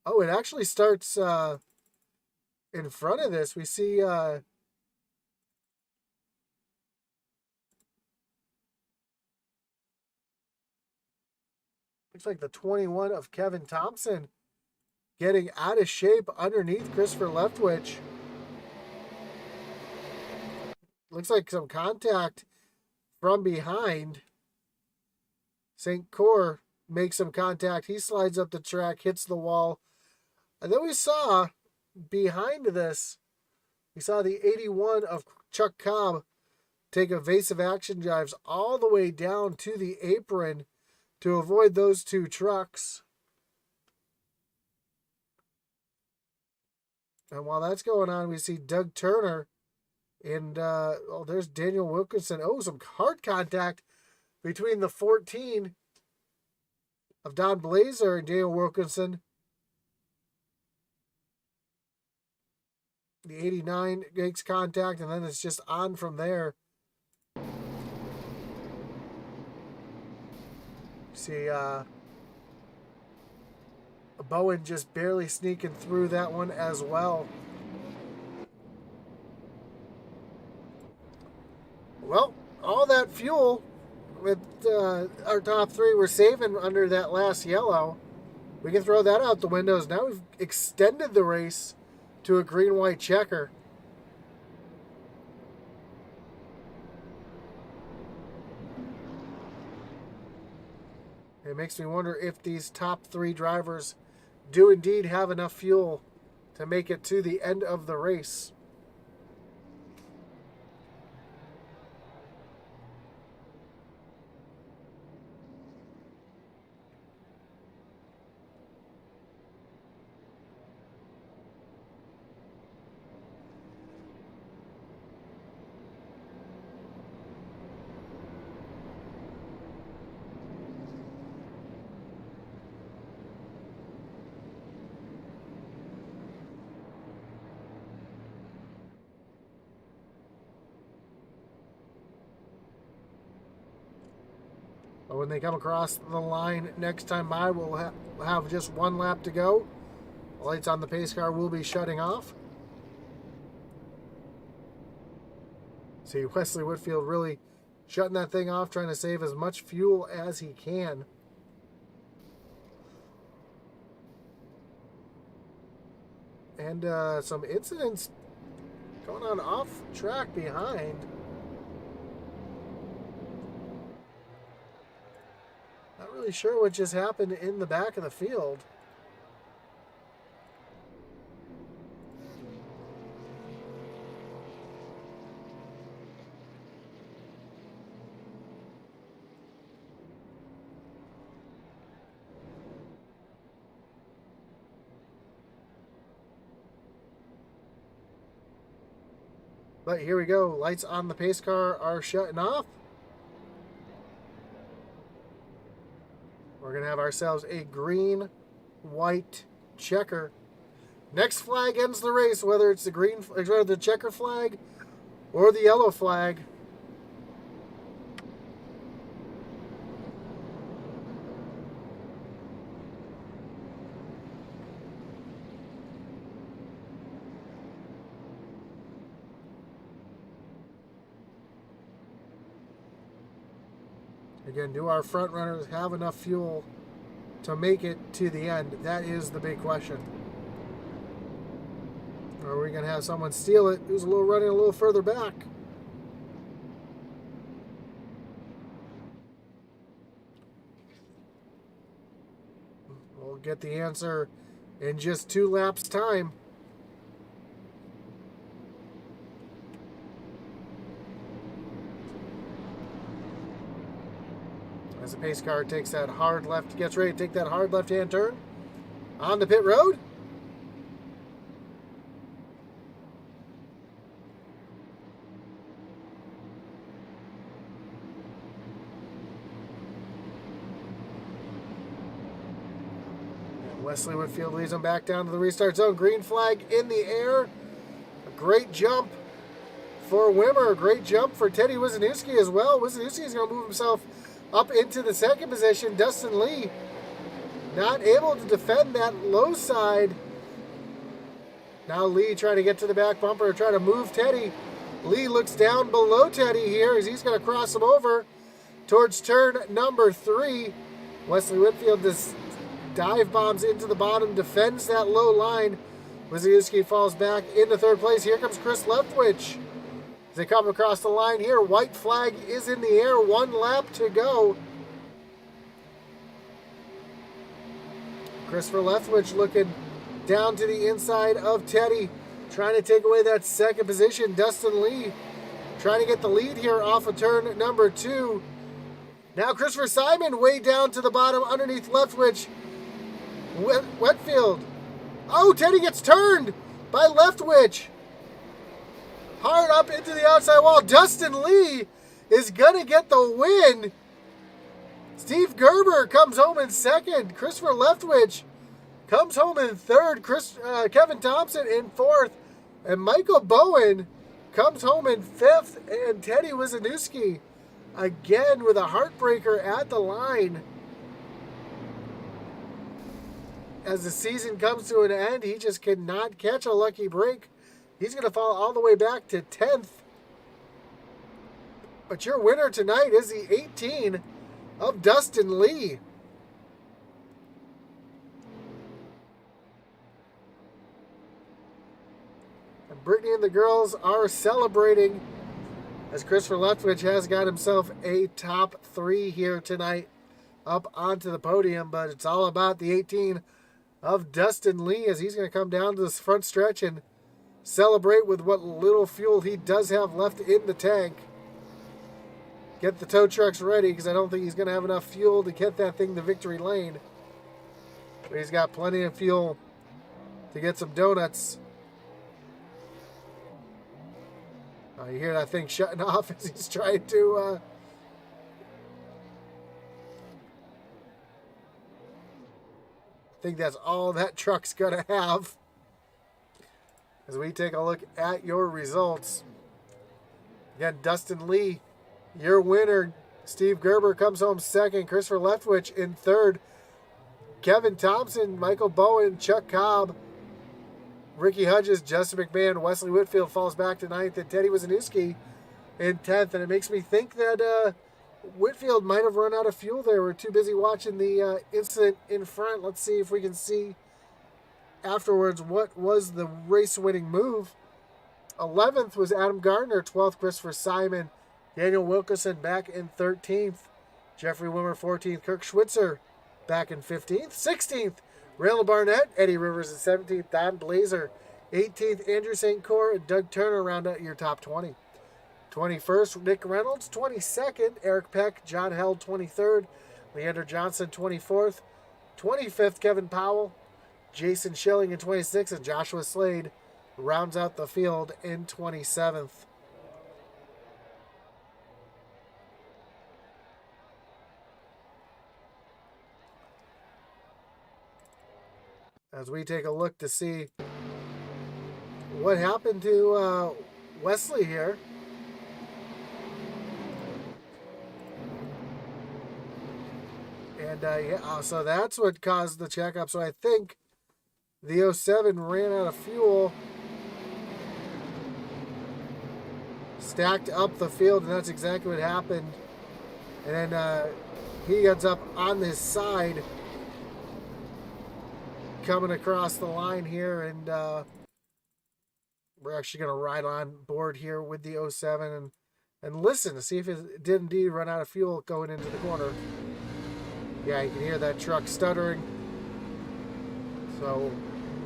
Oh, it actually starts in front of this. We see looks like the 21 of Kevin Thompson getting out of shape underneath Christopher Leftwich. Looks like some contact from behind. St. Cyr makes some contact. He slides up the track, hits the wall. And then we saw behind this, we saw the 81 of Chuck Cobb take evasive action drives all the way down to the apron to avoid those 2 trucks. And while that's going on, we see Doug Turner and there's Daniel Wilkinson. Oh, some hard contact between the 14 of Don Blazer and Daniel Wilkinson. The 89 makes contact, and then it's just on from there. See, Bowen just barely sneaking through that one as well. Well, all that fuel with our top three we're saving under that last yellow, we can throw that out the windows. Now we've extended the race to a green-white checker. It makes me wonder if these top three drivers do indeed have enough fuel to make it to the end of the race. But when they come across the line next time by, we'll have just one lap to go. The lights on the pace car will be shutting off. See, Wesley Whitfield really shutting that thing off, trying to save as much fuel as he can. And some incidents going on off track behind. Not really sure what just happened in the back of the field. But here we go. Lights on the pace car are shutting off. We're going to have ourselves a green-white checker. Next flag ends the race, whether it's the checker flag or the yellow flag. Again, do our front runners have enough fuel to make it to the end? That is the big question. Or are we going to have someone steal it who's running a little further back? We'll get the answer in just 2 laps' time. As the pace car takes that hard left, gets ready to take that hard left-hand turn on the pit road. And Wesley Whitfield leads them back down to the restart zone. Green flag in the air. A great jump for Wimmer. A great jump for Teddy Wisniewski as well. Wisniewski is going to move himself up into the second position. Dustin Lee not able to defend that low side. Now Lee trying to get to the back bumper, trying to move Teddy. Lee looks down below Teddy here as he's going to cross him over towards turn number 3. Wesley Whitfield just dive bombs into the bottom, defends that low line. Wisniewski falls back into third place. Here comes Chris Leftwich. As they come across the line here, white flag is in the air, 1 lap to go. Christopher Leftwich looking down to the inside of Teddy, trying to take away that second position. Dustin Lee trying to get the lead here off of turn number 2. Now Christopher Simon way down to the bottom underneath Leftwich. Whitfield. Oh, Teddy gets turned. by Leftwich. Hard up into the outside wall. Dustin Lee is going to get the win. Steve Gerber comes home in second. Christopher Leftwich comes home in third. Kevin Thompson in fourth. And Michael Bowen comes home in fifth. And Teddy Wisniewski again with a heartbreaker at the line. As the season comes to an end, he just cannot catch a lucky break. He's going to fall all the way back to 10th. But your winner tonight is the 18 of Dustin Lee. And Brittany and the girls are celebrating as Christopher Leftwich has got himself a top 3 here tonight up onto the podium. But it's all about the 18 of Dustin Lee as he's going to come down to this front stretch and celebrate with what little fuel he does have left in the tank. Get the tow trucks ready because I don't think he's going to have enough fuel to get that thing to victory lane. But he's got plenty of fuel to get some donuts. You hear that thing shutting off as he's trying to... I think that's all that truck's going to have. As we take a look at your results. Again, Dustin Lee, your winner. Steve Gerber comes home second. Christopher Leftwich in third. Kevin Thompson, Michael Bowen, Chuck Cobb, Ricky Hudges, Justin McMahon, Wesley Whitfield falls back to ninth, and Teddy Wisniewski in 10th. And it makes me think that Whitfield might have run out of fuel there. We're too busy watching the incident in front. Let's see if we can see afterwards what was the race-winning move. 11th was Adam Gardner. 12th, Christopher Simon. Daniel Wilkerson back in 13th. Jeffrey Wimmer 14th. Kirk Schwitzer back in 15th. 16th, Rayla Barnett. Eddie Rivers in 17th. Don Blazer 18th. Andrew St. Cor and Doug Turner round out your top 20. 21st, Nick Reynolds. 22nd, Eric Peck. John Held 23rd. Leander Johnson 24th. 25th, Kevin Powell. Jason Schilling in 26th, and Joshua Slade rounds out the field in 27th. As we take a look to see what happened to Wesley here. And so that's what caused the checkup. So I think the 07 ran out of fuel, stacked up the field, and that's exactly what happened. And then he gets up on his side, coming across the line here, and we're actually going to ride on board here with the 07 and listen to see if it did indeed run out of fuel going into the corner. Yeah, you can hear that truck stuttering. So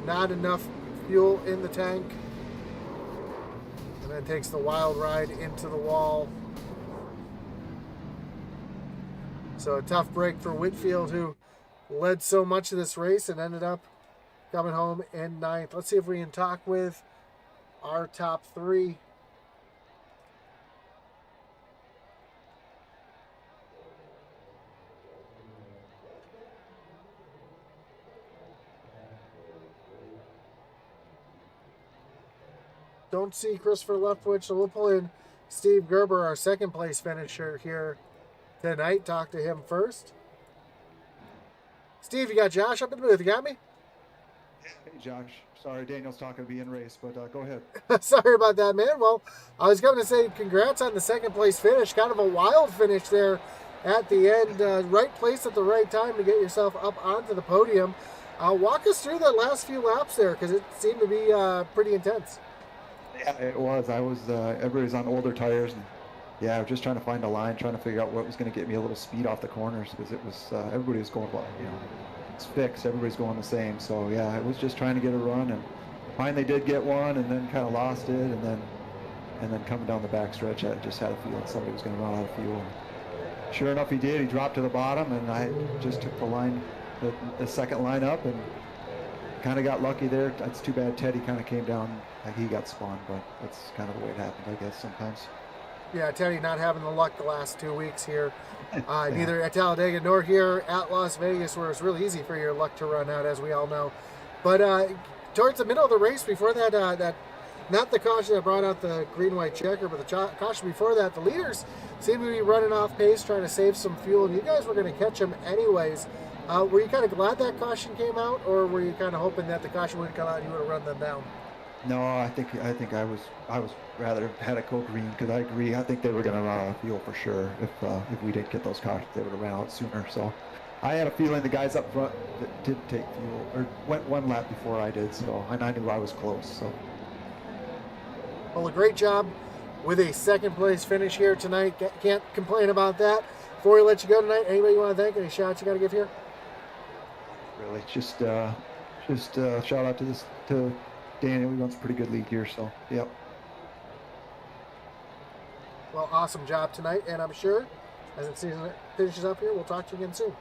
not enough fuel in the tank. And then takes the wild ride into the wall. So a tough break for Whitfield, who led so much of this race and ended up coming home in 9th. Let's see if we can talk with our top 3. Don't see Christopher Leftwich, so we'll pull in Steve Gerber, our second place finisher here tonight. Talk to him first. Steve, you got Josh up in the booth. You got me? Hey, Josh. Sorry, Daniel's talking to me in race, but go ahead. Sorry about that, man. Well, I was going to say congrats on the second place finish. Kind of a wild finish there at the end. Right place at the right time to get yourself up onto the podium. Walk us through that last few laps there, because it seemed to be pretty intense. Yeah, it was. Everybody's on older tires, and I was just trying to find a line, trying to figure out what was going to get me a little speed off the corners, because it was everybody was going, it's fixed. Everybody's going the same. So yeah, I was just trying to get a run, and finally did get one, and then kind of lost it, and then coming down the back stretch, I just had a feeling somebody was going to run out of fuel. Sure enough, he did. He dropped to the bottom, and I just took the line, the second line up, and kind of got lucky there. It's too bad Teddy kind of came down, like he got spun, but that's kind of the way it happened, I guess, sometimes. Yeah, Teddy not having the luck the last 2 weeks here. Yeah. Neither at Talladega nor here at Las Vegas, where it's really easy for your luck to run out, as we all know. But towards the middle of the race, before that, not the caution that brought out the green-white checker, but the caution before that, the leaders seemed to be running off pace, trying to save some fuel, and you guys were going to catch them anyways. Were you kind of glad that caution came out, or were you kind of hoping that the caution wouldn't come out and you would have run them down? No, I think I was rather had it go green, because I agree. I think they were going to run out of fuel for sure if we didn't get those cautions. They would have ran out sooner. So I had a feeling the guys up front that did take fuel or went one lap before I did. So and I knew I was close. So well, a great job with a second place finish here tonight. Can't complain about that. Before we let you go tonight, anybody you want to thank? Any shout-outs you got to give here? Really, just shout out to Daniel. He runs a pretty good league here. So yep. Well, awesome job tonight, and I'm sure as the season finishes up here, we'll talk to you again soon.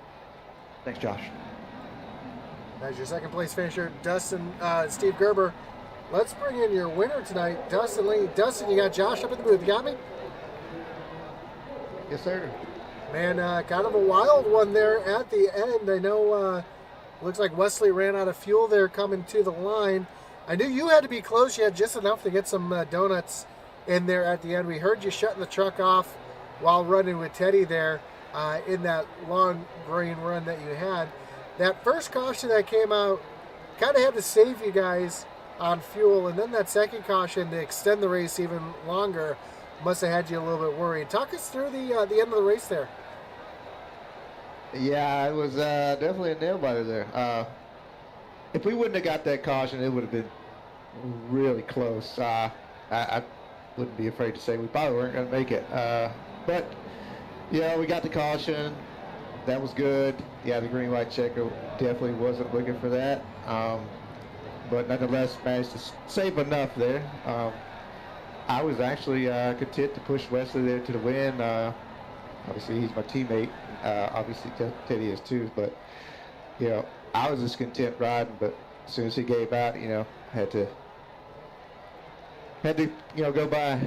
Thanks, Josh. As your second place finisher, Dustin, Steve Gerber. Let's bring in your winner tonight, Dustin Lee. Dustin, you got Josh up at the booth. You got me? Yes, sir. Man, kind of a wild one there at the end. I know looks like Wesley ran out of fuel there coming to the line. I knew you had to be close. You had just enough to get some donuts in there at the end. We heard you shutting the truck off while running with Teddy there in that long green run that you had. That first caution that came out kind of had to save you guys on fuel, and then that second caution to extend the race even longer must have had you a little bit worried. Talk us through the end of the race there. Yeah, it was definitely a nail biter there. If we wouldn't have got that caution, it would have been really close. I wouldn't be afraid to say we probably weren't going to make it. But, yeah, we got the caution. That was good. Yeah, the green-white checker definitely wasn't looking for that. But nonetheless, managed to save enough there. I was actually content to push Wesley there to the win. Obviously, he's my teammate. Obviously, Teddy is too. But, you know, I was just content riding. But as soon as he gave out, you know, had to go by.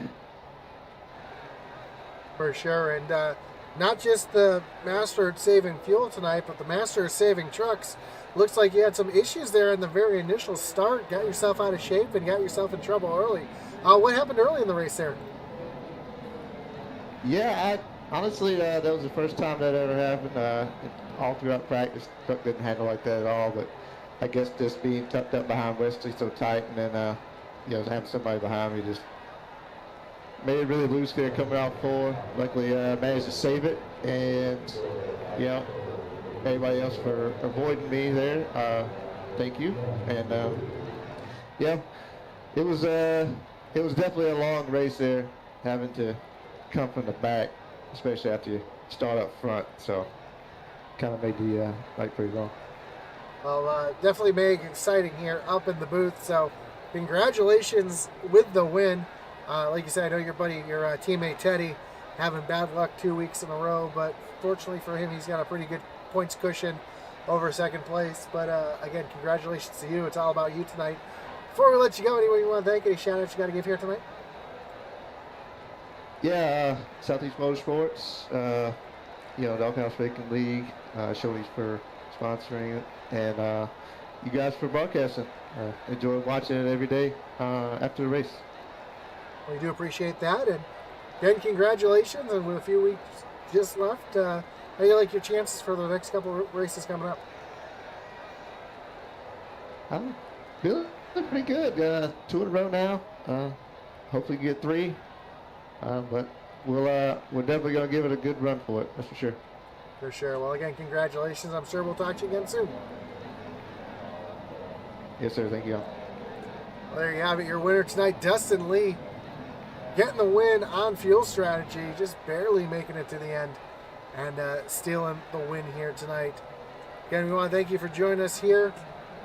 For sure. And not just the master at saving fuel tonight, but the master of saving trucks. Looks like you had some issues there in the very initial start. Got yourself out of shape and got yourself in trouble early. What happened early in the race there? Yeah, honestly, that was the first time that ever happened. All throughout practice, truck didn't handle like that at all. But I guess just being tucked up behind Wesley so tight, and then having somebody behind me just made it really loose there coming out full. Luckily, managed to save it, and everybody else for avoiding me there. Thank you. And it was definitely a long race there, having to come from the back, especially after you start up front. So kind of made the fight pretty long. Well, definitely made it exciting here up in the booth. So congratulations with the win. Like you said, I know your teammate Teddy, having bad luck 2 weeks in a row, but fortunately for him, he's got a pretty good points cushion over second place. But again, congratulations to you. It's all about you tonight. Before we let you go, anyone you want to thank, any shout-outs you got to give here tonight? Yeah, Southeast Motorsports, Doghouse Racing League, Shoney's for sponsoring it, and you guys for broadcasting. Enjoy watching it every day after the race. We do appreciate that, and again, congratulations. And with a few weeks just left, how do you like your chances for the next couple of races coming up? I'm feeling pretty good. 2 in a row now. Hopefully get 3. But we're definitely going to give it a good run for it. That's for sure. For sure. Well, again, congratulations. I'm sure we'll talk to you again soon. Yes, sir. Thank you. Well, there you have it. Your winner tonight, Dustin Lee, getting the win on fuel strategy, just barely making it to the end and stealing the win here tonight. Again, we want to thank you for joining us here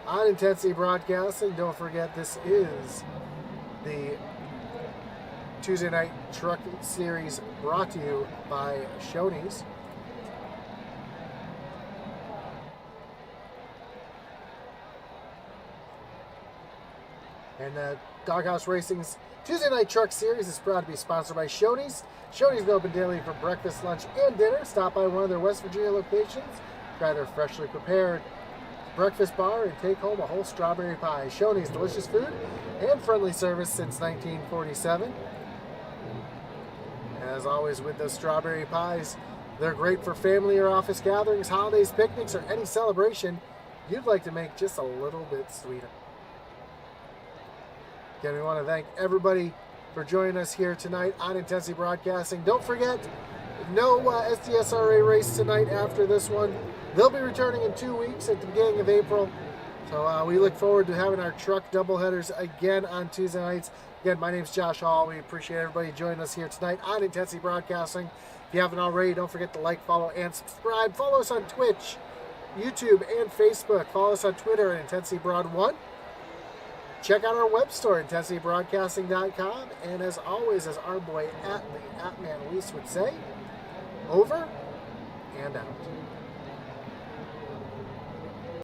on Intensity Broadcasting. Don't forget, this is the Tuesday Night Truck Series brought to you by Shoney's. And Doghouse Racing's Tuesday Night Truck Series is proud to be sponsored by Shoney's. Shoney's is open daily for breakfast, lunch, and dinner. Stop by one of their West Virginia locations. Try their freshly prepared breakfast bar and take home a whole strawberry pie. Shoney's, delicious food and friendly service since 1947. As always with those strawberry pies, they're great for family or office gatherings, holidays, picnics, or any celebration you'd like to make just a little bit sweeter. Again, we want to thank everybody for joining us here tonight on Intensity Broadcasting. Don't forget, no SDSRA race tonight after this one. They'll be returning in 2 weeks at the beginning of April. So we look forward to having our truck doubleheaders again on Tuesday nights. Again, my name's Josh Hall. We appreciate everybody joining us here tonight on Intensity Broadcasting. If you haven't already, don't forget to like, follow, and subscribe. Follow us on Twitch, YouTube, and Facebook. Follow us on Twitter at IntensityBroad1. Check out our web store, IntensityBroadcasting.com. And as always, as our boy Atman Weiss would say, over and out.